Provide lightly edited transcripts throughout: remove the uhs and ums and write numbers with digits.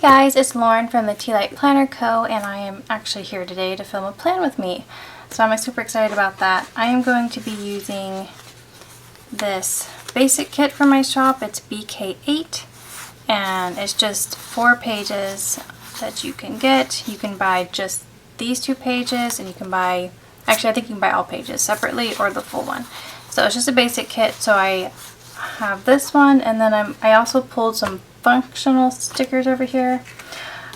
guys, it's Lauren from the Tealight Planner Co, and I am actually here today to film a plan with me. So I'm super excited about that. I am going to be using this basic kit from my shop. It's BK8 and it's just 4 pages that you can get. You can buy just these 2 pages and you can buy, actually I think you can buy all pages separately or the full one. So it's just a basic kit. So I have this one, and then I also pulled some functional stickers over here.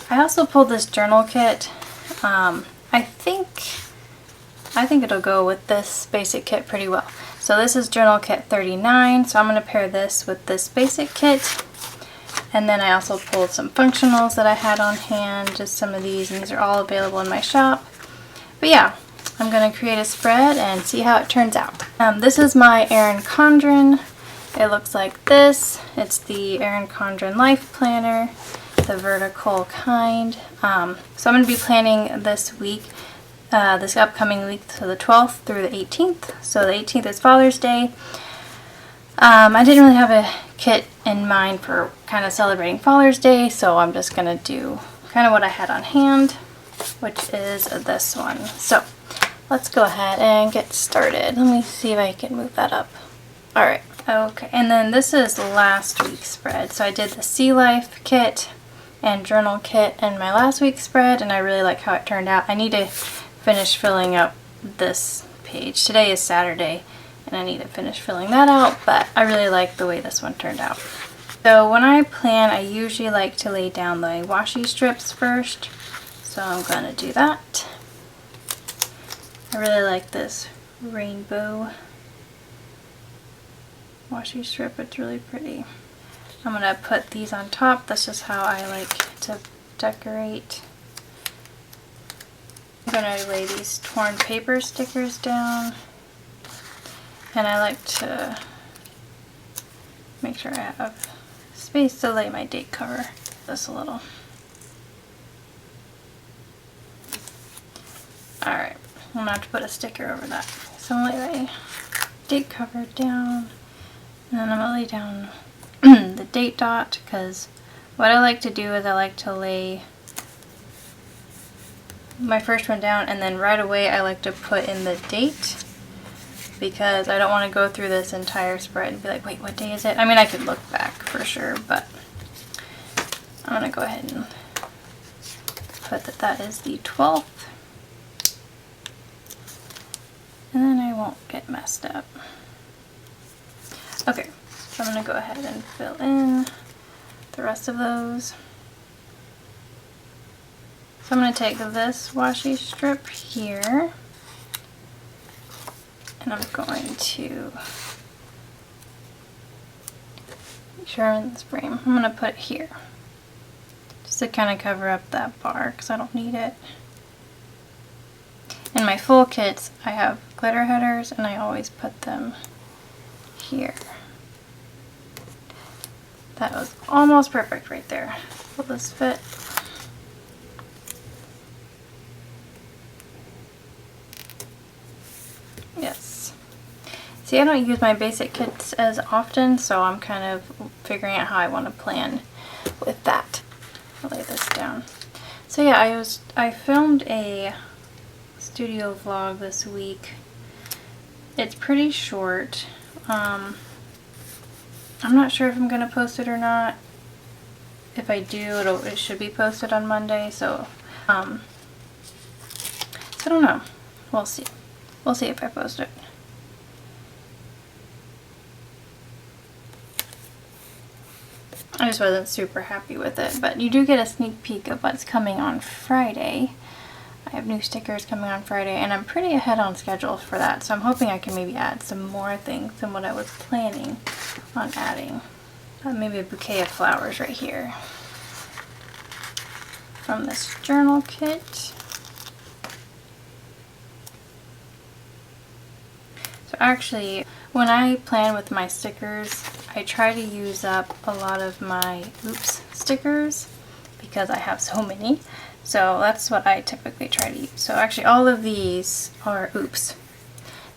I also pulled this journal kit. I think it'll go with this basic kit pretty well. So this is journal kit 39, so I'm going to pair this with this basic kit. And then I also pulled some functionals that I had on hand, just some of these, and these are all available in my shop. But yeah, I'm going to create a spread and see how it turns out. This is my Erin Condren. It looks like this. It's the Erin Condren Life Planner, the vertical kind. So I'm going to be planning this week, this upcoming week, so the 12th through the 18th. So the 18th is Father's Day. I didn't really have a kit in mind for kind of celebrating Father's Day, so I'm just going to do kind of what I had on hand, which is this one. So let's go ahead and get started. Let me see if I can move that up. Alright. Okay, and then this is last week's spread. So I did the Sea Life kit and journal kit in my last week's spread, and I really like how it turned out. I need to finish filling up this page. Today is Saturday, and I need to finish filling that out, but I really like the way this one turned out. So when I plan, I usually like to lay down the washi strips first. So I'm going to do that. I really like this rainbow washi strip. It's really pretty. I'm going to put these on top. That's just how I like to decorate. I'm going to lay these torn paper stickers down, and I like to make sure I have space to lay my date cover. This a little. Alright, I'm going to have to put a sticker over that. So I'm going to lay my date cover down. And then I'm going to lay down the date dot, because what I like to do is I like to lay my first one down, and then right away I like to put in the date, because I don't want to go through this entire spread and be like, wait, what day is it? I mean, I could look back for sure, but I'm going to go ahead and put that that is the 12th, and then I won't get messed up. Okay, so I'm going to go ahead and fill in the rest of those. So I'm going to take this washi strip here, and I'm going to make sure I'm in this frame. I'm going to put it here, just to kind of cover up that bar, because I don't need it. In my full kits, I have glitter headers, and I always put them here. That was almost perfect right there. Will this fit? Yes. See, I don't use my basic kits as often, so I'm kind of figuring out how I want to plan with that. I'll lay this down. So yeah, I filmed a studio vlog this week. It's pretty short. I'm not sure if I'm going to post it or not. If I do, it should be posted on Monday, so I don't know. We'll see. We'll see if I post it. I just wasn't super happy with it, but you do get a sneak peek of what's coming on Friday. I have new stickers coming on Friday, and I'm pretty ahead on schedule for that, so I'm hoping I can maybe add some more things than what I was planning on adding. Maybe a bouquet of flowers right here from this journal kit. So actually, when I plan with my stickers, I try to use up a lot of my oops stickers because I have so many. So that's what I typically try to use. So actually all of these are oops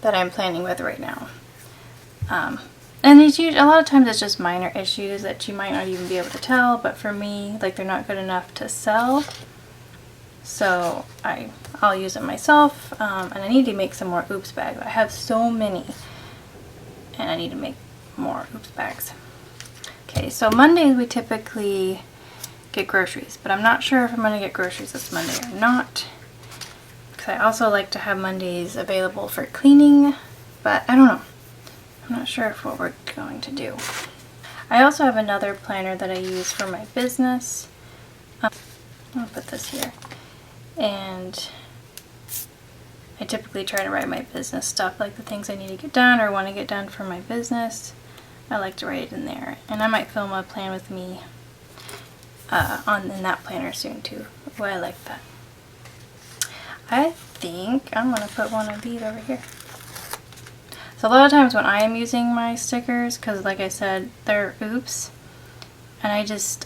that I'm planning with right now. And it's usually, a lot of times it's just minor issues that you might not even be able to tell, but for me, like, they're not good enough to sell. So I'll use it myself, and I need to make some more oops bags. I have so many, and I need to make more oops bags. Okay, so Mondays we typically get groceries, but I'm not sure if I'm going to get groceries this Monday or not, because I also like to have Mondays available for cleaning, but I don't know. I'm not sure if what we're going to do. I also have another planner that I use for my business. I'll put this here. And I typically try to write my business stuff, like the things I need to get done or want to get done for my business. I like to write it in there. And I might film a plan with me in that planner soon too. Oh, I like that. I think I'm going to put one of these over here. So a lot of times when I am using my stickers, because like I said, they're oops, and I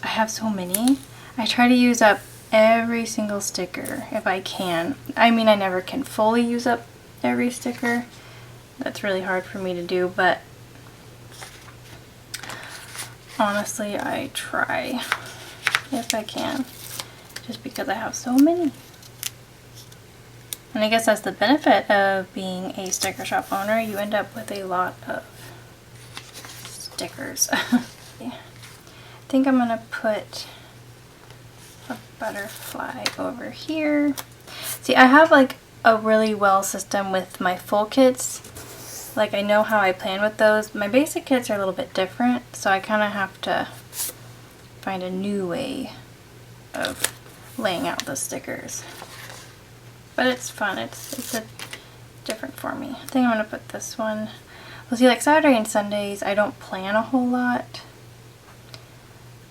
have so many, I try to use up every single sticker if I can. I mean, I never can fully use up every sticker. That's really hard for me to do, but honestly, I try if I can, just because I have so many. And I guess that's the benefit of being a sticker shop owner. You end up with a lot of stickers. I think I'm going to put a butterfly over here. See, I have like a really well system with my full kits. Like, I know how I plan with those. My basic kits are a little bit different, so I kind of have to find a new way of laying out the stickers. But it's fun. It's a different for me. I think I'm going to put this one. Well, see, like Saturday and Sundays, I don't plan a whole lot.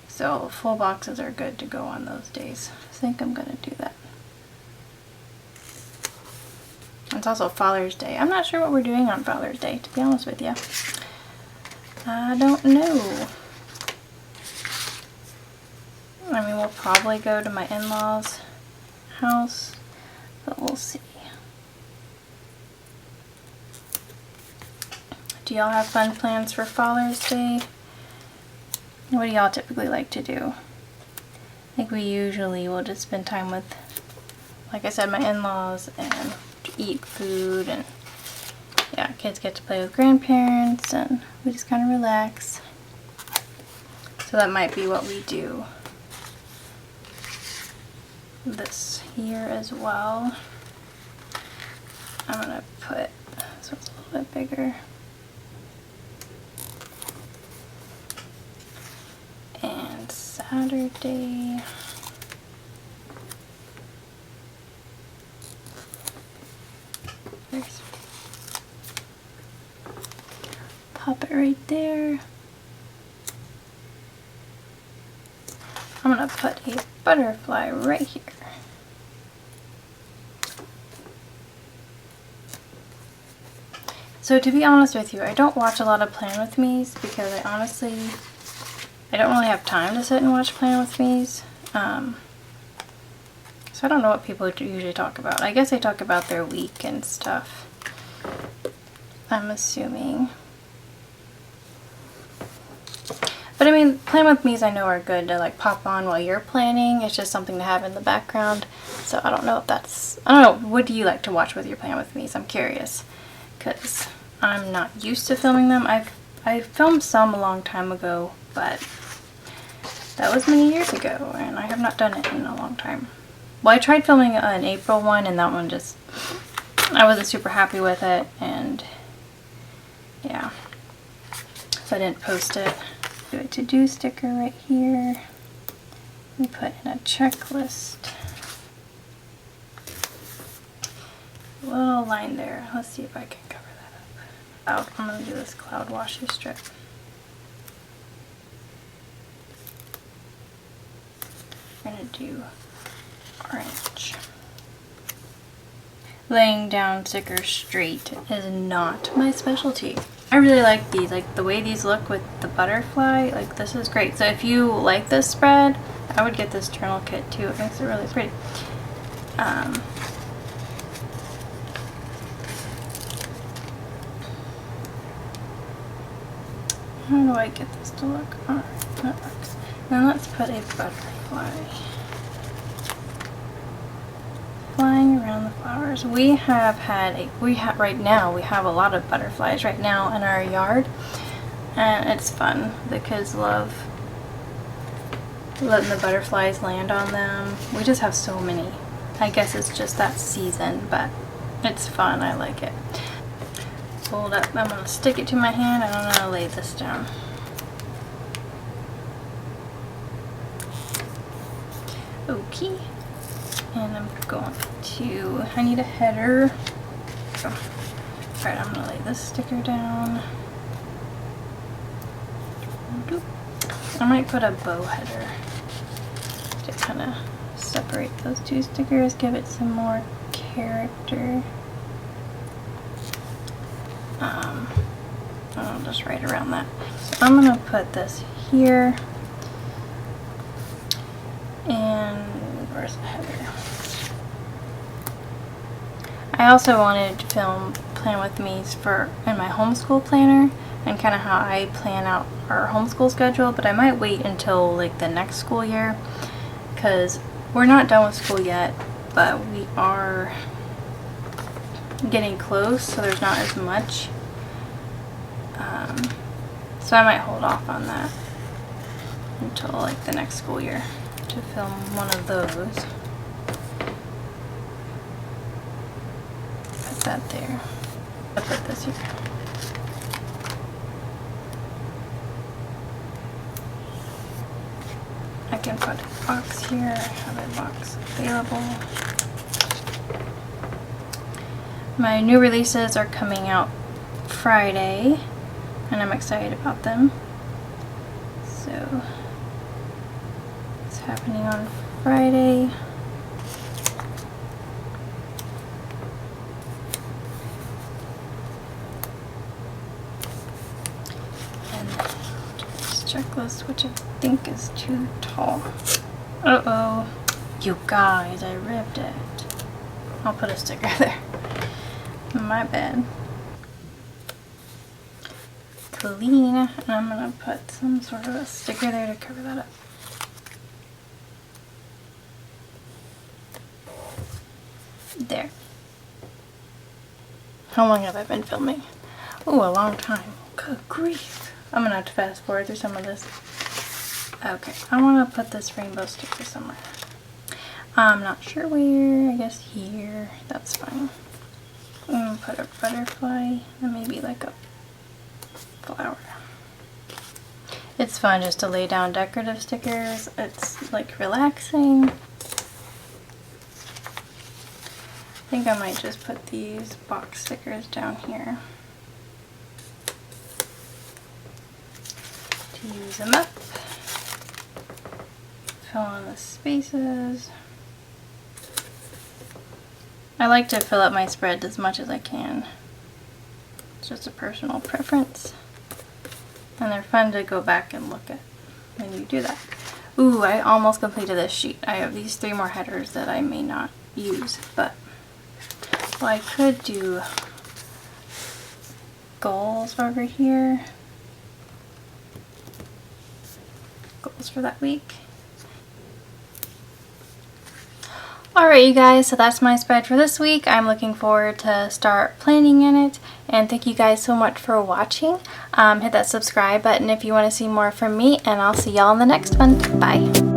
So full boxes are good to go on those days. I think I'm going to do that. It's also Father's Day. I'm not sure what we're doing on Father's Day, to be honest with you. I don't know. I mean, we'll probably go to my in-laws' house. But we'll see. Do y'all have fun plans for Father's Day? What do y'all typically like to do? I think we usually will just spend time with, like I said, my in-laws and eat food, and yeah, kids get to play with grandparents and we just kind of relax. So that might be what we do this here as well. I'm gonna put this one's a little bit bigger. And Saturday. Pop it right there. I'm gonna put a butterfly right here. So to be honest with you, I don't watch a lot of Plan With Me's because I don't really have time to sit and watch Plan With Me's. So I don't know what people usually talk about. I guess they talk about their week and stuff, I'm assuming. But I mean, Plan With Me's I know are good to like pop on while you're planning. It's just something to have in the background. So I don't know if that's, I don't know, what do you like to watch with your Plan With Me's? I'm curious, because I'm not used to filming them. I filmed some a long time ago, but that was many years ago, and I have not done it in a long time. Well, I tried filming an April one, and that one just, I wasn't super happy with it, and yeah, so I didn't post it. Do a to-do sticker right here. We put in a checklist. A little line there. Let's see if I can cover that up. I'm going to do this cloud washi strip. We're going to do orange. Laying down stickers straight is not my specialty. I really like these, like the way these look with the butterfly, like this is great. So if you like this spread, I would get this journal kit too. It makes it really pretty. How do I get this to look? Alright, that works. Now let's put a butterfly flying around the flowers. Right now we have a lot of butterflies right now in our yard, and it's fun. The kids love letting the butterflies land on them. We just have so many. I guess it's just that season, but it's fun. I like it. Hold up. I'm going to stick it to my hand and I'm going to lay this down. Okay. And I'm going to, I need a header. Alright, I'm going to lay this sticker down. I might put a bow header to kind of separate those two stickers, give it some more character. I'll just write around that. So I'm going to put this here. And where's the header? I also wanted to film Plan With Me's in my homeschool planner and kind of how I plan out our homeschool schedule, but I might wait until like the next school year because we're not done with school yet, but we are getting close, so there's not as much. So I might hold off on that until like the next school year to film one of those. Put that there. I'll put this here. I can put a box here. I have a box available. My new releases are coming out Friday, and I'm excited about them. So it's happening on Friday. And this checklist, which I think is too tall. Uh-oh. You guys, I ripped it. I'll put a sticker there. My bad. Clean, and I'm gonna put some sort of a sticker there to cover that up. There. How long have I been filming? Oh, a long time. Good grief. I'm gonna have to fast forward through some of this. Okay, I wanna put this rainbow sticker somewhere. I'm not sure where. I guess here. That's fine. I'm gonna put a butterfly and maybe like a flower. It's fun just to lay down decorative stickers. It's like relaxing. I think I might just put these box stickers down here to use them up. Fill in the spaces. I like to fill up my spread as much as I can. It's just a personal preference. And they're fun to go back and look at when you do that. Ooh, I almost completed this sheet. I have these 3 more headers that I may not use, but well, I could do goals over here. Goals for that week. Alright you guys, so that's my spread for this week. I'm looking forward to start planning in it, and thank you guys so much for watching. Hit that subscribe button if you want to see more from me, and I'll see y'all in the next one. Bye!